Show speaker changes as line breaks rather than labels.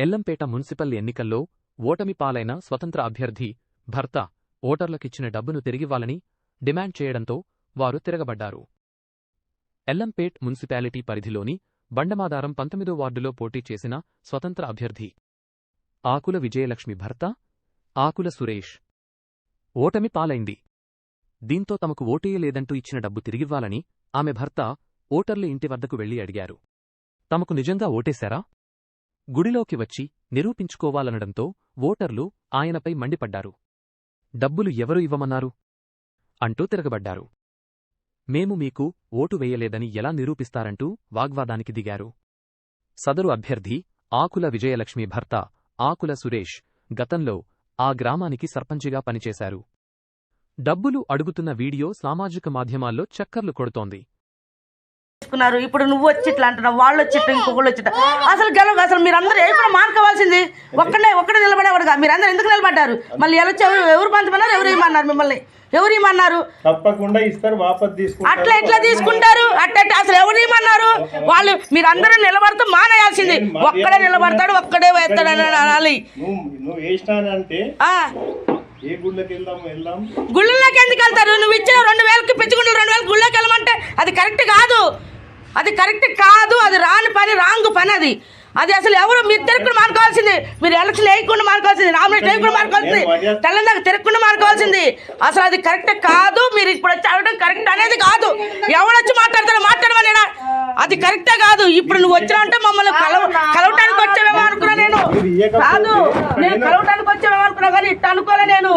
Yellampet municipal ఎన్నికల్లో ఓటమి పాలైన స్వతంత్ర అభ్యర్థి భర్త ఓటర్లకిచ్చిన డబ్బును తిరిగివ్వాలని డిమాండ్ చేయడంతో వారు తిరగబడ్డారు. ఎల్లంపేట్ మున్సిపాలిటీ పరిధిలోని బండమాదారం 19వ వార్డులో పోటీ చేసిన స్వతంత్ర అభ్యర్థి ఆకుల విజయలక్ష్మి భర్త ఆకుల సురేష్ ఓటమి పాలైంది. దీంతో తమకు ఓటేయలేదంటూ ఇచ్చిన డబ్బు తిరిగివ్వాలని ఆమె భర్త ఓటర్ల ఇంటి వద్దకు వెళ్లి అడిగారు. తమకు నిజంగా ఓటేశారా? గుడిలోకి వచ్చి నిరూపించుకోవాలనడంతో ఓటర్లు ఆయనపై మండిపడ్డారు. డబ్బులు ఎవరు ఇవ్వమన్నారు అంటూ తిరగబడ్డారు. మేము మీకు ఓటు వేయలేదని ఎలా నిరూపిస్తారంటూ వాగ్వాదానికి దిగారు. సదరు అభ్యర్థి ఆకుల విజయలక్ష్మి భర్త ఆకుల సురేష్ గతంలో ఆ గ్రామానికి సర్పంచిగా పనిచేశారు. డబ్బులు అడుగుతున్న వీడియో సామాజిక మాధ్యమాల్లో చక్కర్లు కొడుతోంది.
ఇప్పుడు నువ్వు వచ్చి ఇట్లా అంటున్నావు, వాళ్ళు వచ్చి ఇంకొకళ్ళు వచ్చి అసలు మీరందరూ ఎప్పుడు మానుకోవాల్సింది. ఒక్కడే నిలబడేవాడుగా మీరందరూ ఎందుకు నిలబడ్డారు? మళ్ళీ ఎలా ఎవరు పంచమన్నారు? ఎవరు ఏమన్నారు? మిమ్మల్ని ఎవరు ఏమన్నారు?
తప్పకుండా ఇస్తారు, వాపస్ తీసుకుంటారు.
అట్లా ఎట్లా తీసుకుంటారు? అసలు ఎవరు ఏమన్నారు? వాళ్ళు మీరందరూ నిలబడుతూ మానేయాల్సింది. ఒక్కడే నిలబడతాడు, ఒక్కడే వేస్తాడు అని అనాలి.
నువ్వు వేసినానంటే ఏ గుళ్ళకి వెళ్దాం?
గుళ్ళలోకి ఎందుకు వెళ్తారు? నువ్వు ఇచ్చిన 2000కి పెంచుకుంటారు, 2000 గుళ్ళకి వెళ్ళమంటే అది కరెక్ట్ కాదు. అది రాని పని, రాంగ్ పని. అది అసలు ఎవరు మీరు తిరగకుండా మానుకోవాల్సింది. మీరు ఎలక్షన్ వేయకుండా మానుకోవాల్సింది, నామినేషన్ వేయకుండా మానుకోవాల్సింది, తెల్లందాక తిరగకుండా మానుకోవాల్సింది. అసలు అది కరెక్ట్ కాదు. మీరు ఇప్పుడు వచ్చి అడగడం కరెక్ట్ అనేది కాదు. ఎవడొచ్చి మాట్లాడమని అది కరెక్టే కాదు. ఇప్పుడు నువ్వు వచ్చినావంటే మమ్మల్ని కలవటానికి వచ్చావేమో అనుకున్నా. నేను కలవటానికి వచ్చావేమో అనుకున్నా కానీ ఇట్లా అనుకోలే నేను.